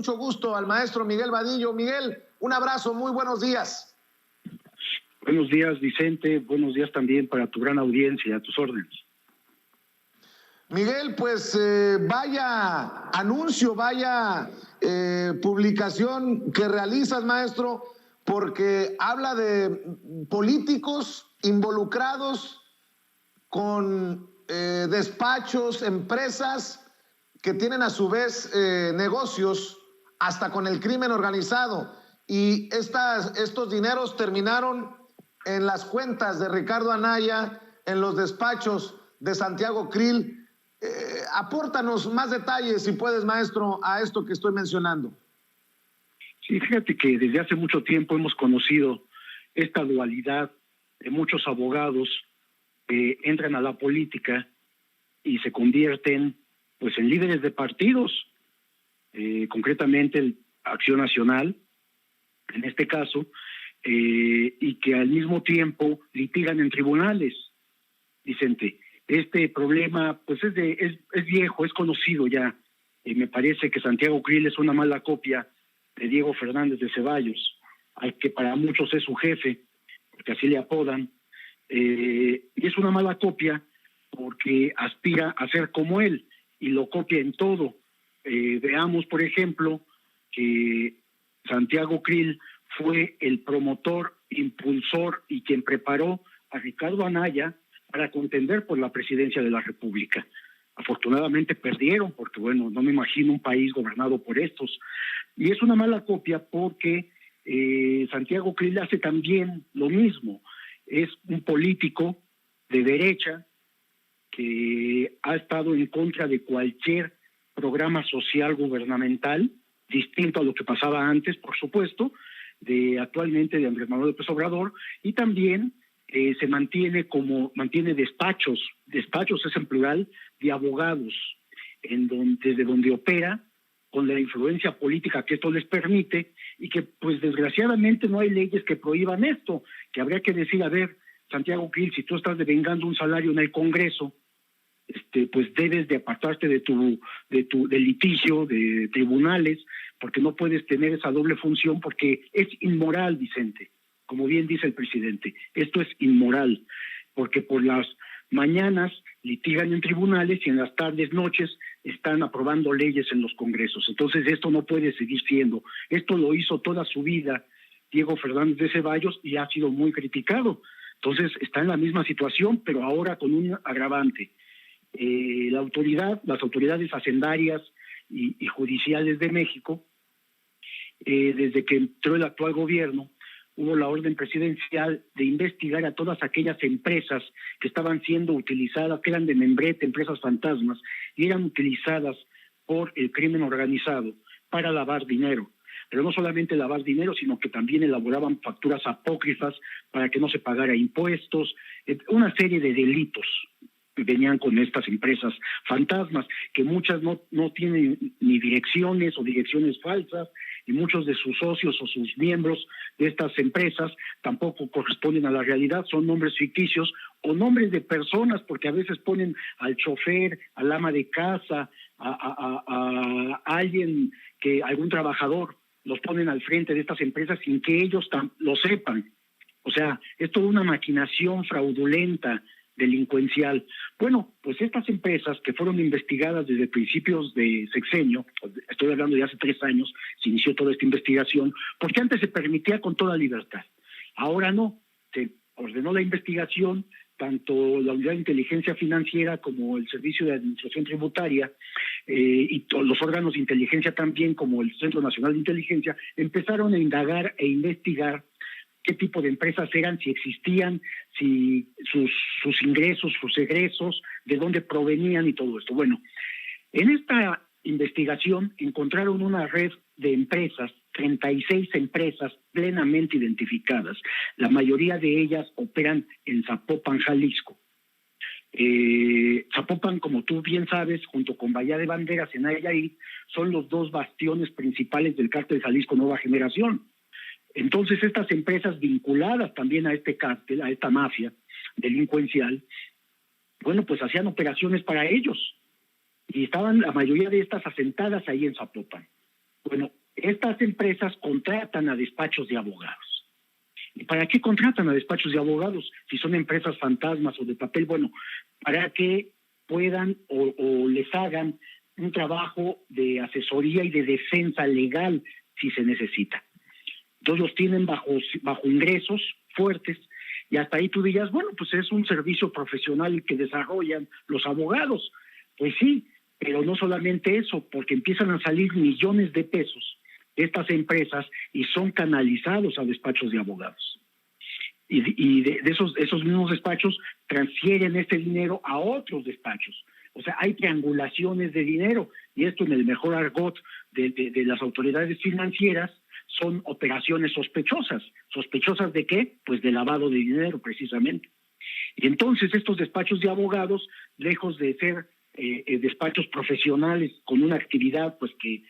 mucho gusto al maestro Miguel Vadillo. Miguel, un abrazo, muy buenos días. Buenos días, Vicente. Buenos días también para tu gran audiencia, a tus órdenes. Miguel, pues vaya anuncio, vaya publicación que realizas, maestro, porque habla de políticos involucrados con despachos, empresas que tienen a su vez negocios hasta con el crimen organizado. Y estos dineros terminaron en las cuentas de Ricardo Anaya, en los despachos de Santiago Krill. Apórtanos más detalles, si puedes, maestro, a esto que estoy mencionando. Sí, fíjate que desde hace mucho tiempo hemos conocido esta dualidad de muchos abogados que entran a la política y se convierten pues en líderes de partidos, concretamente el Acción Nacional, en este caso, y que al mismo tiempo litigan en tribunales, Vicente. Este problema pues es viejo, es conocido ya. Me parece que Santiago Krill es una mala copia de Diego Fernández de Ceballos, al que para muchos es su jefe, porque así le apodan. Y es una mala copia porque aspira a ser como él y lo copia en todo. Veamos, por ejemplo, que Santiago Krill fue el promotor, impulsor y quien preparó a Ricardo Anaya para contender por la presidencia de la República. Afortunadamente perdieron, porque bueno, no me imagino un país gobernado por estos. Y es una mala copia porque Santiago Krill hace también lo mismo. Es un político de derecha que ha estado en contra de cualquier programa social gubernamental, distinto a lo que pasaba antes, por supuesto, actualmente de Andrés Manuel López Obrador, y también se mantiene despachos es en plural, de abogados, desde donde opera, con la influencia política que esto les permite, y que pues desgraciadamente no hay leyes que prohíban esto, que habría que decir, a ver, Santiago Krill, si tú estás devengando un salario en el Congreso, pues debes de apartarte del litigio, de tribunales, porque no puedes tener esa doble función, porque es inmoral, Vicente. Como bien dice el presidente, esto es inmoral, porque por las mañanas litigan en tribunales y en las tardes, noches, están aprobando leyes en los congresos. Entonces esto no puede seguir siendo. Esto lo hizo toda su vida Diego Fernández de Ceballos y ha sido muy criticado. Entonces está en la misma situación, pero ahora con un agravante. Las autoridades hacendarias y judiciales de México, desde que entró el actual gobierno, hubo la orden presidencial de investigar a todas aquellas empresas que estaban siendo utilizadas, que eran de membrete, empresas fantasmas, y eran utilizadas por el crimen organizado para lavar dinero. Pero no solamente lavar dinero, sino que también elaboraban facturas apócrifas para que no se pagara impuestos, una serie de delitos que venían con estas empresas fantasmas, que muchas no tienen ni direcciones o direcciones falsas, y muchos de sus socios o sus miembros de estas empresas tampoco corresponden a la realidad, son nombres ficticios o nombres de personas, porque a veces ponen al chofer, al ama de casa, a alguien, algún trabajador, los ponen al frente de estas empresas sin que ellos lo sepan. O sea, es toda una maquinación fraudulenta, delincuencial. Bueno, pues estas empresas que fueron investigadas desde principios de sexenio, estoy hablando de hace 3 años, se inició toda esta investigación, porque antes se permitía con toda libertad. Ahora no, se ordenó la investigación, tanto la Unidad de Inteligencia Financiera como el Servicio de Administración Tributaria y los órganos de inteligencia también, como el Centro Nacional de Inteligencia, empezaron a indagar e investigar qué tipo de empresas eran, si existían, si sus ingresos, sus egresos, de dónde provenían y todo esto. Bueno, en esta investigación encontraron una red de empresas, 36 empresas plenamente identificadas. La mayoría de ellas operan en Zapopan, Jalisco. Zapopan, como tú bien sabes, junto con Bahía de Banderas en Nayarit, son los 2 bastiones principales del cártel Jalisco Nueva Generación. Entonces estas empresas vinculadas también a este cártel, a esta mafia delincuencial, bueno, pues hacían operaciones para ellos y estaban la mayoría de estas asentadas ahí en Zapopan. Bueno, estas empresas contratan a despachos de abogados. ¿Y para qué contratan a despachos de abogados si son empresas fantasmas o de papel? Bueno, para que puedan o les hagan un trabajo de asesoría y de defensa legal si se necesita. Entonces los tienen bajo ingresos fuertes y hasta ahí tú dirías, bueno, pues es un servicio profesional que desarrollan los abogados. Pues sí, pero no solamente eso, porque empiezan a salir millones de pesos de estas empresas y son canalizados a despachos de abogados. Y de esos mismos despachos transfieren este dinero a otros despachos. O sea, hay triangulaciones de dinero, y esto en el mejor argot de las autoridades financieras son operaciones sospechosas. ¿Sospechosas de qué? Pues de lavado de dinero, precisamente. Y entonces estos despachos de abogados, lejos de ser despachos profesionales con una actividad pues que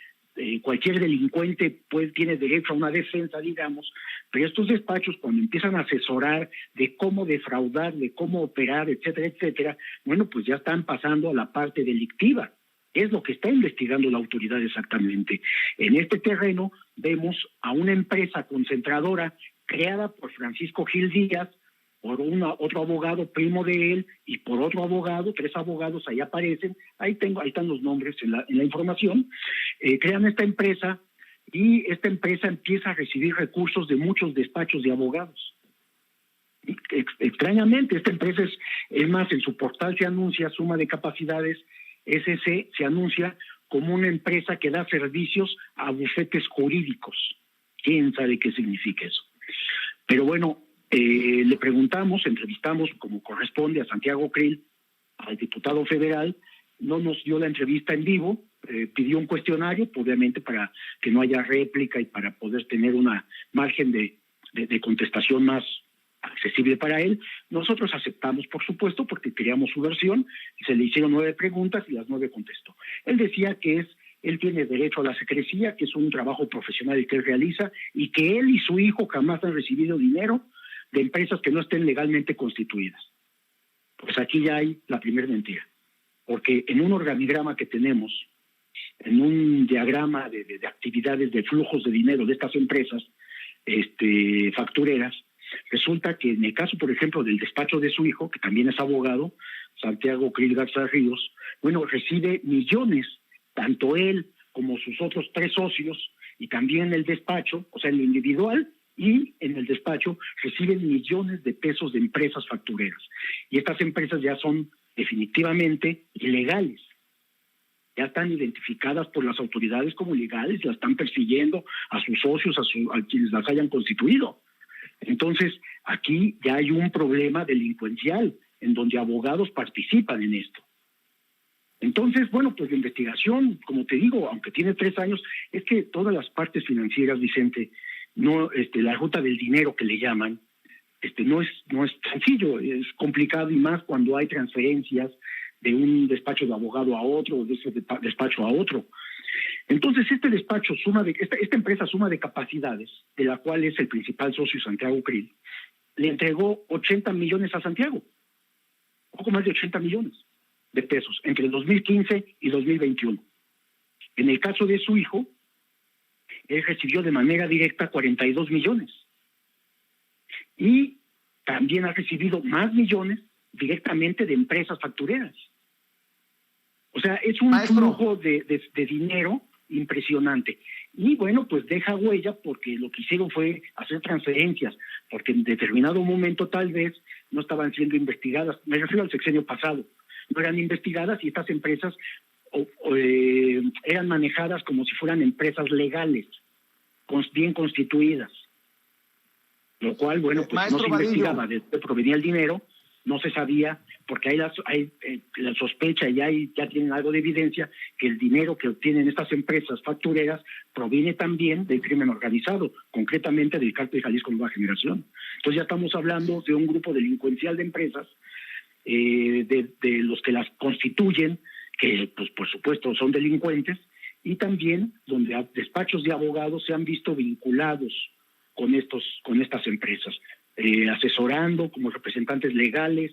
cualquier delincuente pues tiene derecho a una defensa, digamos, pero estos despachos cuando empiezan a asesorar de cómo defraudar, de cómo operar, etcétera, etcétera, bueno, pues ya están pasando a la parte delictiva. Es lo que está investigando la autoridad exactamente. En este terreno vemos a una empresa concentradora creada por Francisco Gil Díaz, por otro abogado primo de él y por otro abogado, 3 abogados, ahí aparecen, ahí están los nombres en la información, crean esta empresa y esta empresa empieza a recibir recursos de muchos despachos de abogados. Extrañamente, esta empresa es más, en su portal se anuncia Suma de Capacidades, SC se anuncia como una empresa que da servicios a bufetes jurídicos. ¿Quién sabe qué significa eso? Pero bueno, le preguntamos, entrevistamos como corresponde a Santiago Krill, al diputado federal, no nos dio la entrevista en vivo, pidió un cuestionario, obviamente para que no haya réplica y para poder tener una margen de contestación más accesible para él. Nosotros aceptamos, por supuesto, porque queríamos su versión, y se le hicieron 9 preguntas y las 9 contestó. Él decía que él tiene derecho a la secrecía, que es un trabajo profesional que él realiza y que él y su hijo jamás han recibido dinero de empresas que no estén legalmente constituidas. Pues aquí ya hay la primera mentira, porque en un organigrama que tenemos, en un diagrama de actividades de flujos de dinero de estas empresas factureras, resulta que en el caso, por ejemplo, del despacho de su hijo, que también es abogado, Santiago Krill Garza Ríos, bueno, recibe millones, tanto él como sus otros 3 socios, y también el despacho, o sea, el individual y en el despacho, reciben millones de pesos de empresas factureras. Y estas empresas ya son definitivamente ilegales. Ya están identificadas por las autoridades como ilegales, las están persiguiendo a sus socios, a quienes las hayan constituido. Entonces, aquí ya hay un problema delincuencial en donde abogados participan en esto. Entonces, bueno, pues la investigación, como te digo, aunque tiene 3 años, es que todas las partes financieras, Vicente, no, la ruta del dinero que le llaman, no es sencillo, es complicado, y más cuando hay transferencias de un despacho de abogado a otro, o de ese despacho a otro. Entonces, esta empresa Suma de Capacidades, de la cual es el principal socio Santiago Krill, le entregó 80 millones a Santiago, poco más de 80 millones de pesos, entre 2015 y 2021. En el caso de su hijo, él recibió de manera directa 42 millones. Y también ha recibido más millones directamente de empresas factureras. O sea, es un flujo de dinero impresionante. Y bueno, pues deja huella porque lo que hicieron fue hacer transferencias, porque en determinado momento tal vez no estaban siendo investigadas. Me refiero al sexenio pasado. No eran investigadas y estas empresas eran manejadas como si fueran empresas legales, bien constituidas. Lo cual, bueno, pues no se investigaba de dónde provenía el dinero, no se sabía, porque hay la sospecha y ya tienen algo de evidencia que el dinero que obtienen estas empresas factureras proviene también del crimen organizado, concretamente del Cártel Jalisco Nueva Generación. Entonces ya estamos hablando de un grupo delincuencial de empresas, de los que las constituyen, que pues por supuesto son delincuentes, y también donde despachos de abogados se han visto vinculados con estas empresas, asesorando como representantes legales.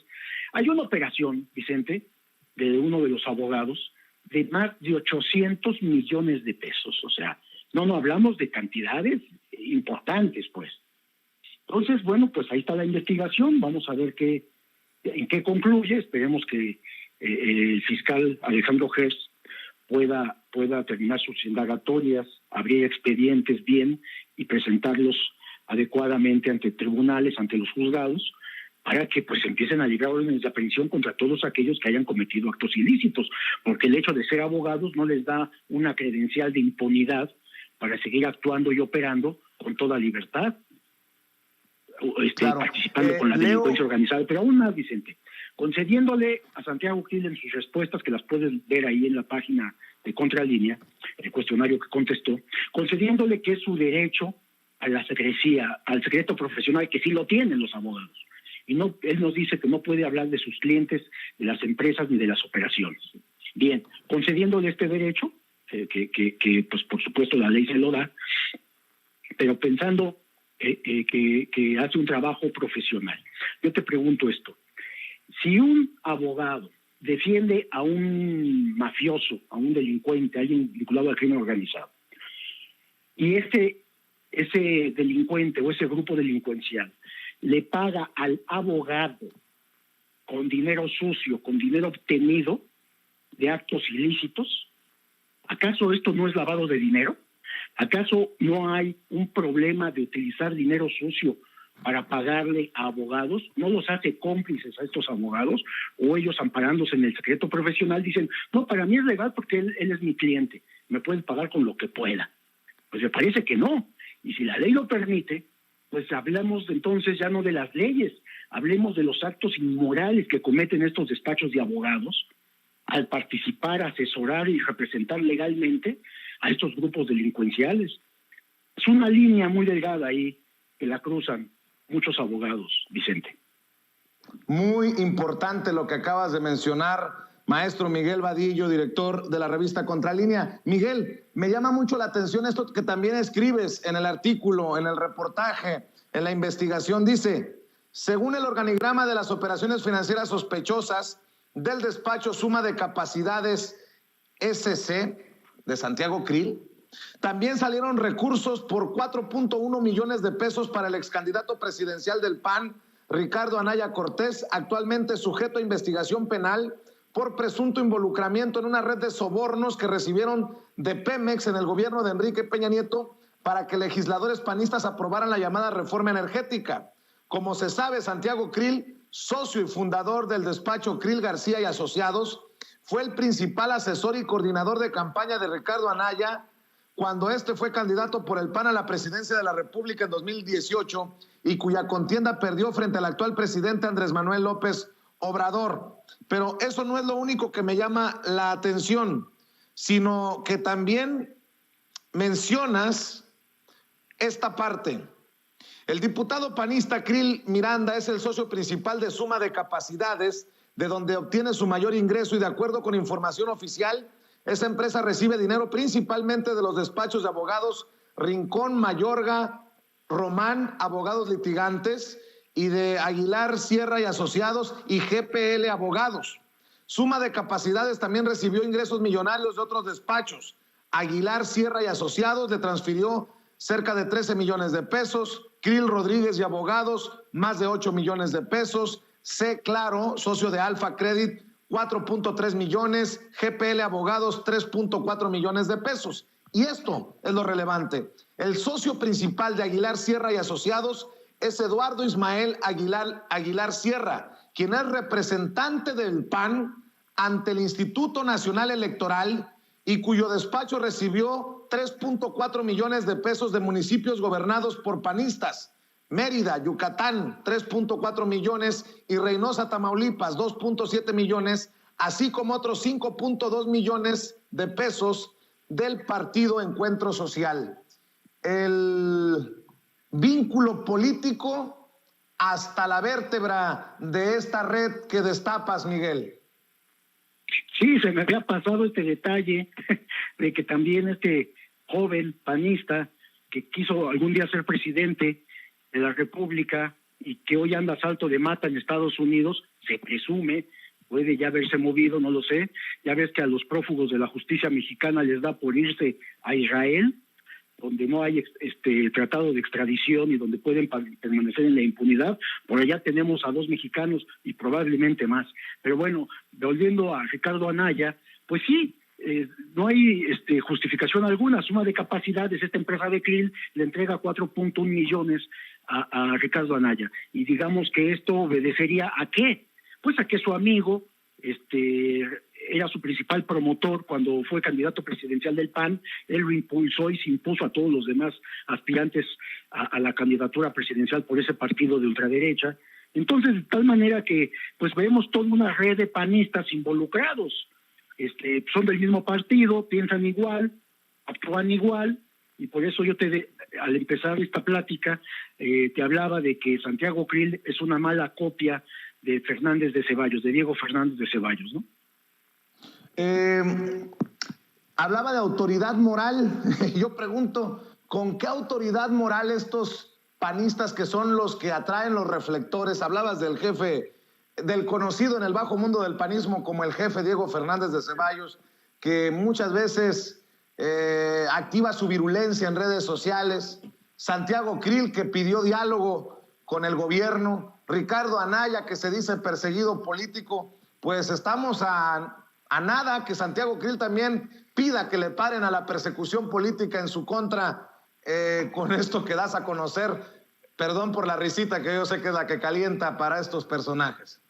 Hay una operación, Vicente, de uno de los abogados, de más de 800 millones de pesos. O sea, No, hablamos de cantidades importantes, pues. Entonces, bueno, pues ahí está la investigación, vamos a ver en qué concluye. Esperemos que el fiscal Alejandro Gertz pueda terminar sus indagatorias, abrir expedientes bien y presentarlos adecuadamente ante tribunales, ante los juzgados, para que pues empiecen a llegar órdenes de aprehensión contra todos aquellos que hayan cometido actos ilícitos, porque el hecho de ser abogados no les da una credencial de impunidad para seguir actuando y operando con toda libertad, Claro. participando con la delincuencia organizada. Pero aún más, Vicente, concediéndole a Santiago Krill en sus respuestas, que las puedes ver ahí en la página de Contralínea, el cuestionario que contestó, concediéndole que es su derecho a la secrecía, al secreto profesional, que sí lo tienen los abogados. Y no, él nos dice que no puede hablar de sus clientes, de las empresas ni de las operaciones. Bien, concediéndole este derecho, que pues por supuesto la ley se lo da, pero pensando que hace un trabajo profesional. Yo te pregunto esto: si un abogado defiende a un mafioso, a un delincuente, a alguien vinculado al crimen organizado, y ese delincuente o ese grupo delincuencial le paga al abogado con dinero sucio, con dinero obtenido de actos ilícitos, ¿acaso esto no es lavado de dinero? ¿Acaso no hay un problema de utilizar dinero sucio para pagarle a abogados? ¿No los hace cómplices a estos abogados? ¿O ellos, amparándose en el secreto profesional, dicen, no, para mí es legal porque él es mi cliente, me puede pagar con lo que pueda? Pues me parece que no. Y si la ley lo permite, pues hablamos entonces ya no de las leyes, hablemos de los actos inmorales que cometen estos despachos de abogados al participar, asesorar y representar legalmente a estos grupos delincuenciales. Es una línea muy delgada ahí que la cruzan muchos abogados, Vicente. Muy importante lo que acabas de mencionar, maestro Miguel Vadillo, director de la revista Contralínea. Miguel, me llama mucho la atención esto que también escribes en el artículo, en el reportaje, en la investigación. Dice, según el organigrama de las operaciones financieras sospechosas del despacho Suma de Capacidades SC de Santiago Krill, también salieron recursos por 4.1 millones de pesos para el excandidato presidencial del PAN, Ricardo Anaya Cortés, actualmente sujeto a investigación penal por presunto involucramiento en una red de sobornos que recibieron de Pemex en el gobierno de Enrique Peña Nieto para que legisladores panistas aprobaran la llamada reforma energética. Como se sabe, Santiago Krill, socio y fundador del despacho Krill García y Asociados, fue el principal asesor y coordinador de campaña de Ricardo Anaya cuando este fue candidato por el PAN a la presidencia de la República en 2018 y cuya contienda perdió frente al actual presidente Andrés Manuel López Obrador. Pero eso no es lo único que me llama la atención, sino que también mencionas esta parte. El diputado panista Krill Miranda es el socio principal de Suma de Capacidades, de donde obtiene su mayor ingreso, y de acuerdo con información oficial, esa empresa recibe dinero principalmente de los despachos de abogados Rincón, Mayorga, Román, Abogados Litigantes, y de Aguilar, Sierra y Asociados y GPL Abogados. Suma de Capacidades también recibió ingresos millonarios de otros despachos. Aguilar, Sierra y Asociados le transfirió cerca de 13 millones de pesos, Krill Rodríguez y Abogados más de 8 millones de pesos, C. Claro, socio de Alfa Credit, 4.3 millones, GPL Abogados, 3.4 millones de pesos. Y esto es lo relevante. El socio principal de Aguilar, Sierra y Asociados es Eduardo Ismael Aguilar Sierra, quien es representante del PAN ante el Instituto Nacional Electoral y cuyo despacho recibió 3.4 millones de pesos de municipios gobernados por panistas. Mérida, Yucatán, 3.4 millones, y Reynosa, Tamaulipas, 2.7 millones, así como otros 5.2 millones de pesos del partido Encuentro Social. El vínculo político hasta la vértebra de esta red que destapas, Miguel. Sí, se me había pasado este detalle de que también este joven panista que quiso algún día ser presidente de la República y que hoy anda a salto de mata en Estados Unidos, se presume, puede ya haberse movido, no lo sé. Ya ves que a los prófugos de la justicia mexicana les da por irse a Israel, donde no hay tratado de extradición y donde pueden permanecer en la impunidad. Por allá tenemos a 2 mexicanos y probablemente más. Pero bueno, volviendo a Ricardo Anaya, pues sí, no hay justificación alguna. Suma de capacidades, esta empresa de Krill le entrega 4.1 millones a Ricardo Anaya. Y digamos que esto obedecería ¿a qué? Pues a que su amigo era su principal promotor cuando fue candidato presidencial del PAN. Él lo impulsó y se impuso a todos los demás aspirantes a la candidatura presidencial por ese partido de ultraderecha. Entonces, de tal manera que pues vemos toda una red de panistas involucrados. Son del mismo partido, piensan igual, actúan igual, y por eso yo al empezar esta plática te hablaba de que Santiago Krill es una mala copia de Fernández de Ceballos, de Diego Fernández de Ceballos, ¿no? Hablaba de autoridad moral. Yo pregunto, ¿con qué autoridad moral estos panistas que son los que atraen los reflectores? Hablabas del jefe, del conocido en el bajo mundo del panismo como el jefe Diego Fernández de Ceballos, que muchas veces activa su virulencia en redes sociales. Santiago Krill, que pidió diálogo con el gobierno. Ricardo Anaya, que se dice perseguido político. Pues estamos a nada que Santiago Krill también pida que le paren a la persecución política en su contra con esto que das a conocer. Perdón por la risita, que yo sé que es la que calienta para estos personajes.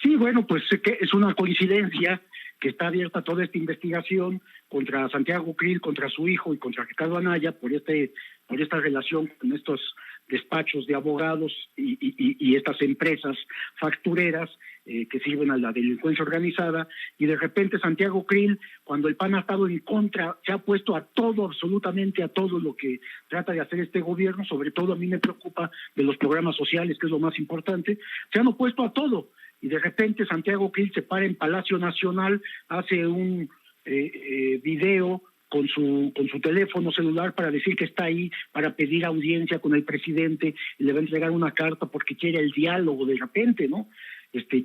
Sí, bueno, pues es una coincidencia que está abierta toda esta investigación contra Santiago Krill, contra su hijo y contra Ricardo Anaya por esta relación con estos despachos de abogados y estas empresas factureras que sirven a la delincuencia organizada. Y de repente Santiago Krill, cuando el PAN ha estado en contra, se ha puesto a todo, absolutamente a todo lo que trata de hacer este gobierno. Sobre todo a mí me preocupa de los programas sociales, que es lo más importante. Se han opuesto a todo, y de repente Santiago Krill se para en Palacio Nacional, hace un video con su teléfono celular para decir que está ahí para pedir audiencia con el presidente, y le va a entregar una carta porque quiere el diálogo. De repente, ¿no?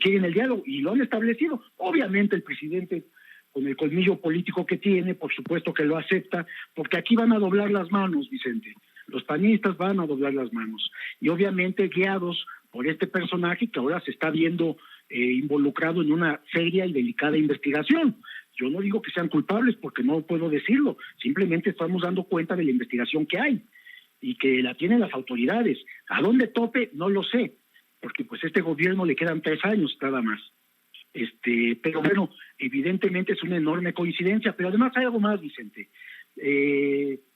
Quieren el diálogo y lo han establecido. Obviamente el presidente, con el colmillo político que tiene, por supuesto que lo acepta, porque aquí van a doblar las manos, Vicente. Los panistas van a doblar las manos. Y obviamente guiados por este personaje que ahora se está viendo involucrado en una seria y delicada investigación. Yo no digo que sean culpables porque no puedo decirlo, simplemente estamos dando cuenta de la investigación que hay y que la tienen las autoridades. ¿A dónde tope? No lo sé, porque pues a este gobierno le quedan 3 años nada más. Pero bueno, evidentemente es una enorme coincidencia, pero además hay algo más, Vicente.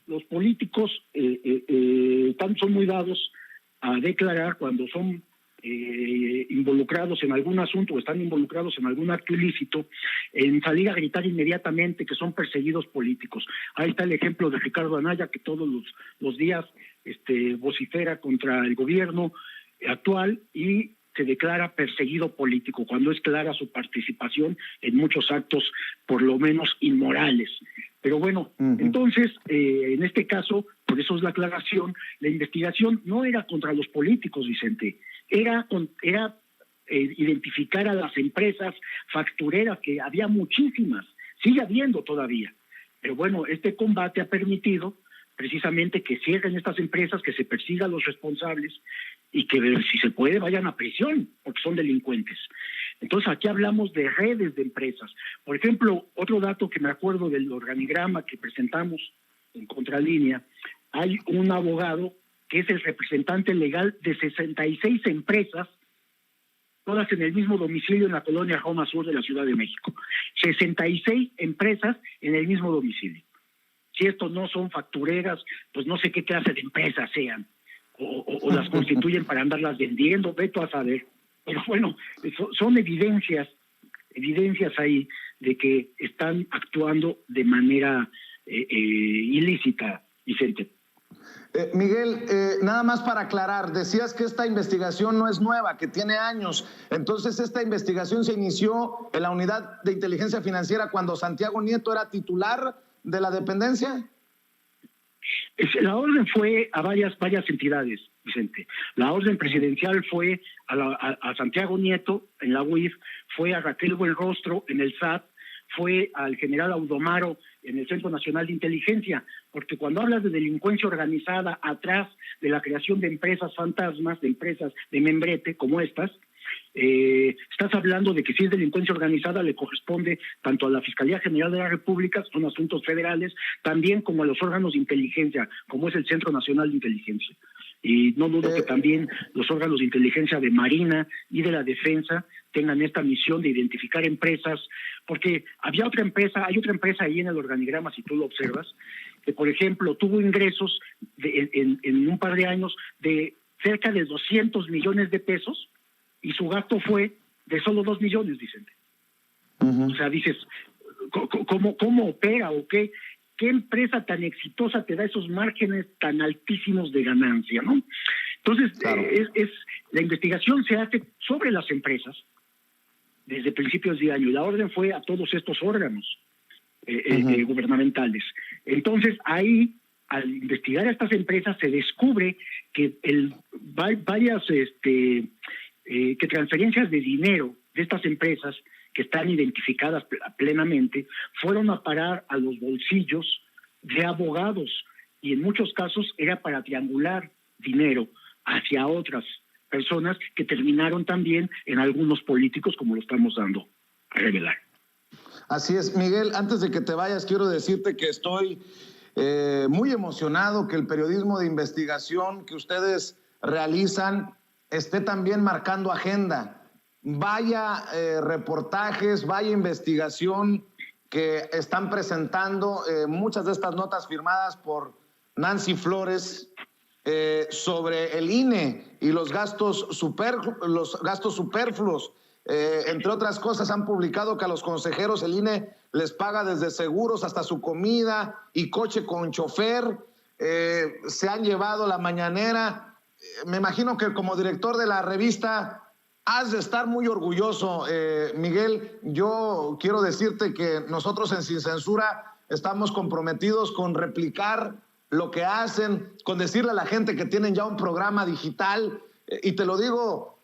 Los políticos son muy dados a declarar cuando son involucrados en algún asunto o están involucrados en algún acto ilícito, en salir a gritar inmediatamente que son perseguidos políticos. Ahí está el ejemplo de Ricardo Anaya, que todos los días vocifera contra el gobierno actual y se declara perseguido político, cuando es clara su participación en muchos actos, por lo menos inmorales. Pero bueno, entonces, en este caso, por eso es la aclaración, la investigación no era contra los políticos, Vicente, era identificar a las empresas factureras, que había muchísimas, sigue habiendo todavía. Pero bueno, este combate ha permitido precisamente que cierren estas empresas, que se persigan a los responsables y que, si se puede, vayan a prisión, porque son delincuentes. Entonces aquí hablamos de redes de empresas. Por ejemplo, otro dato que me acuerdo del organigrama que presentamos en Contralínea, hay un abogado que es el representante legal de 66 empresas, todas en el mismo domicilio en la colonia Roma Sur de la Ciudad de México. 66 empresas en el mismo domicilio. Si estos no son factureras, pues no sé qué clase de empresas sean, o las constituyen para andarlas vendiendo, veto a saber. Pero bueno, son evidencias ahí de que están actuando de manera ilícita, Vicente. Miguel, nada más para aclarar, decías que esta investigación no es nueva, que tiene años. Entonces, ¿esta investigación se inició en la Unidad de Inteligencia Financiera cuando Santiago Nieto era titular de la dependencia? La orden fue a varias entidades, Vicente. La orden presidencial fue a Santiago Nieto en la UIF, fue a Raquel Buenrostro en el SAT, fue al general Audomaro en el Centro Nacional de Inteligencia, porque cuando hablas de delincuencia organizada atrás de la creación de empresas fantasmas, de empresas de membrete como estas, estás hablando de que si es delincuencia organizada le corresponde tanto a la Fiscalía General de la República, son asuntos federales, también como a los órganos de inteligencia, como es el Centro Nacional de Inteligencia. Y no dudo que también los órganos de inteligencia de Marina y de la Defensa tengan esta misión de identificar empresas, porque hay otra empresa ahí en el organigrama, si tú lo observas, que por ejemplo tuvo ingresos en un par de años de cerca de 200 millones de pesos y su gasto fue de solo 2 millones, dicen. O sea, dices, ¿cómo opera o qué? ¿Qué empresa tan exitosa te da esos márgenes tan altísimos de ganancia, no? Entonces, claro, la investigación se hace sobre las empresas desde principios de año y la orden fue a todos estos órganos gubernamentales. Entonces, ahí, al investigar a estas empresas, se descubre que varias que transferencias de dinero de estas empresas que están identificadas plenamente, fueron a parar a los bolsillos de abogados y en muchos casos era para triangular dinero hacia otras personas que terminaron también en algunos políticos, como lo estamos dando a revelar. Así es, Miguel, antes de que te vayas, quiero decirte que estoy muy emocionado que el periodismo de investigación que ustedes realizan esté también marcando agenda. Vaya reportajes, vaya investigación que están presentando muchas de estas notas firmadas por Nancy Flores sobre el INE y los gastos superfluos. Entre otras cosas, han publicado que a los consejeros el INE les paga desde seguros hasta su comida y coche con chofer. Se han llevado la mañanera. Me imagino que como director de la revista has de estar muy orgulloso, Miguel. Yo quiero decirte que nosotros en Sin Censura estamos comprometidos con replicar lo que hacen, con decirle a la gente que tienen ya un programa digital, y te lo digo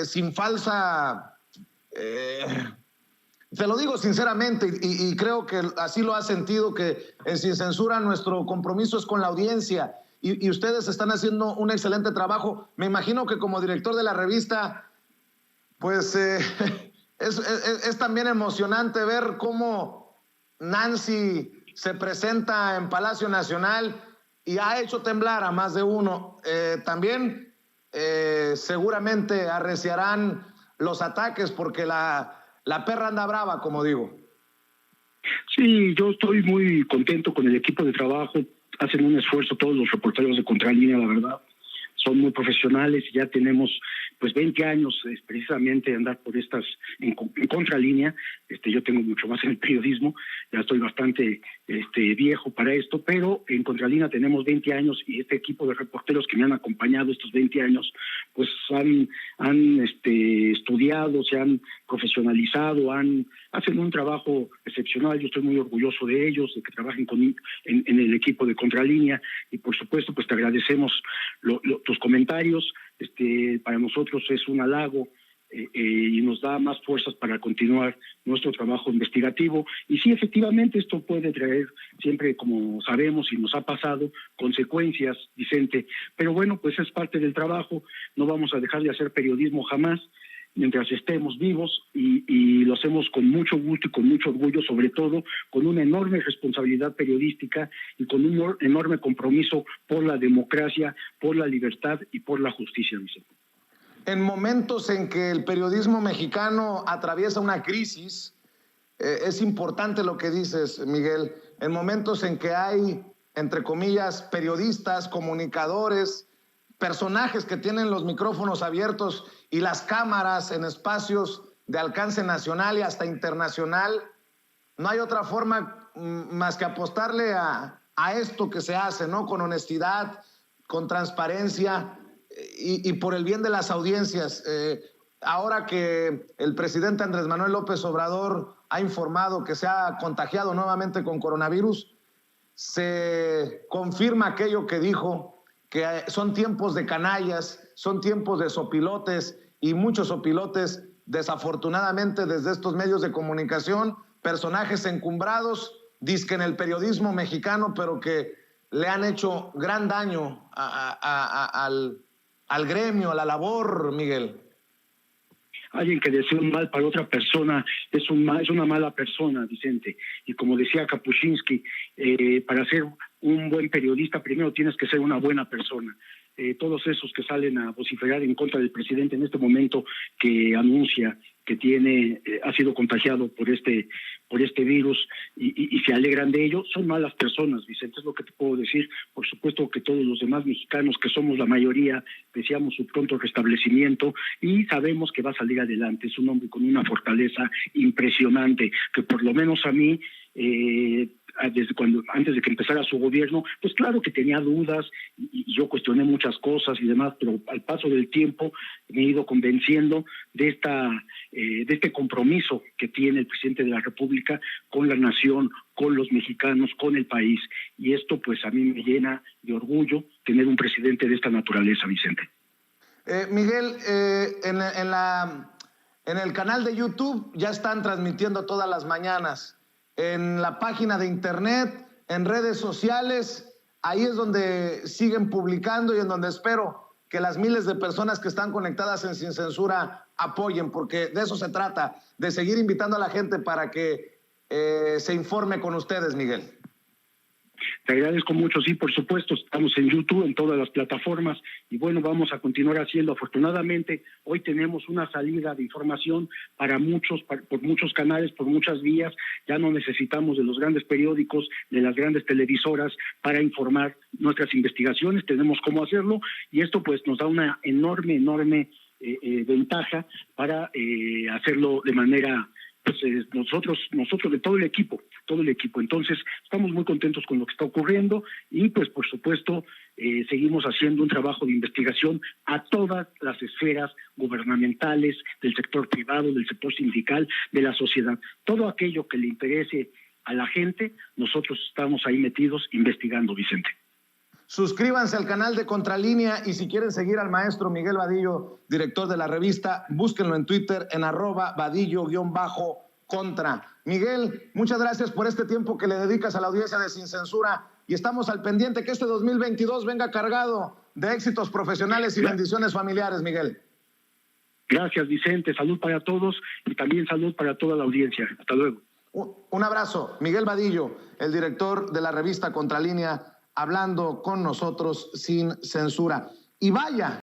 sin falsa... te lo digo sinceramente y creo que así lo has sentido, que en Sin Censura nuestro compromiso es con la audiencia y ustedes están haciendo un excelente trabajo. Me imagino que como director de la revista... Pues es también emocionante ver cómo Nancy se presenta en Palacio Nacional y ha hecho temblar a más de uno. También seguramente arreciarán los ataques porque la perra anda brava, como digo. Sí, yo estoy muy contento con el equipo de trabajo. Hacen un esfuerzo todos los reporteros de Contralínea, la verdad. Son muy profesionales y ya tenemos pues 20 años precisamente de andar por estas en Contralínea. Yo tengo mucho más en el periodismo, ya estoy bastante viejo para esto, pero en Contralínea tenemos 20 años y este equipo de reporteros que me han acompañado estos 20 años pues han estudiado, se han profesionalizado, hacen un trabajo excepcional. Yo estoy muy orgulloso de ellos, de que trabajen en el equipo de Contralínea y por supuesto pues te agradecemos tus comentarios. Para nosotros es un halago y nos da más fuerzas para continuar nuestro trabajo investigativo. Y sí, efectivamente, esto puede traer siempre, como sabemos y nos ha pasado, consecuencias, Vicente. Pero bueno, pues es parte del trabajo. No vamos a dejar de hacer periodismo jamás mientras estemos vivos y lo hacemos con mucho gusto y con mucho orgullo, sobre todo con una enorme responsabilidad periodística y con un enorme compromiso por la democracia, por la libertad y por la justicia, Vicente. En momentos en que el periodismo mexicano atraviesa una crisis, es importante lo que dices, Miguel, en momentos en que hay, entre comillas, periodistas, comunicadores, personajes que tienen los micrófonos abiertos y las cámaras en espacios de alcance nacional y hasta internacional, no hay otra forma más que apostarle a esto que se hace, ¿no? Con honestidad, con transparencia y por el bien de las audiencias. Ahora que el presidente Andrés Manuel López Obrador ha informado que se ha contagiado nuevamente con coronavirus, se confirma aquello que dijo, que son tiempos de canallas, son tiempos de sopilotes y muchos sopilotes, desafortunadamente, desde estos medios de comunicación, personajes encumbrados dizque en el periodismo mexicano, pero que le han hecho gran daño al gremio, a la labor, Miguel. Alguien que desea un mal para otra persona es una mala persona, Vicente. Y como decía Kapuscinski, para ser un buen periodista primero tienes que ser una buena persona. Todos esos que salen a vociferar en contra del presidente en este momento, que anuncia que ha sido contagiado por este virus y se alegran de ello, son malas personas, Vicente, es lo que te puedo decir. Por supuesto que todos los demás mexicanos, que somos la mayoría, deseamos su pronto restablecimiento y sabemos que va a salir adelante. Es un hombre con una fortaleza impresionante, que por lo menos a mí, antes de que empezara su gobierno, pues claro que tenía dudas y yo cuestioné muchas cosas y demás, pero al paso del tiempo me he ido convenciendo de este compromiso que tiene el presidente de la República con la nación, con los mexicanos, con el país. Y esto pues a mí me llena de orgullo tener un presidente de esta naturaleza, Vicente. Miguel, en el canal de YouTube ya están transmitiendo todas las mañanas. En la página de internet, en redes sociales, ahí es donde siguen publicando y en donde espero que las miles de personas que están conectadas en Sin Censura apoyen, porque de eso se trata, de seguir invitando a la gente para que se informe con ustedes, Miguel. Te agradezco mucho, sí, por supuesto, estamos en YouTube, en todas las plataformas, y bueno, vamos a continuar haciendo. Afortunadamente, hoy tenemos una salida de información para muchos, por muchos canales, por muchas vías. Ya no necesitamos de los grandes periódicos, de las grandes televisoras para informar nuestras investigaciones, tenemos cómo hacerlo, y esto pues nos da una enorme ventaja para hacerlo de manera... Pues nosotros de todo el equipo. Entonces, estamos muy contentos con lo que está ocurriendo y, pues, por supuesto, seguimos haciendo un trabajo de investigación a todas las esferas gubernamentales, del sector privado, del sector sindical, de la sociedad. Todo aquello que le interese a la gente, nosotros estamos ahí metidos investigando, Vicente. Suscríbanse al canal de Contralínea y si quieren seguir al maestro Miguel Vadillo, director de la revista, búsquenlo en Twitter en @vadillo_contra. Miguel, muchas gracias por este tiempo que le dedicas a la audiencia de Sin Censura y estamos al pendiente que este 2022 venga cargado de éxitos profesionales y bendiciones familiares, Miguel. Gracias, Vicente. Salud para todos y también salud para toda la audiencia. Hasta luego. Un abrazo. Miguel Vadillo, el director de la revista Contralínea, hablando con nosotros sin censura. Y vaya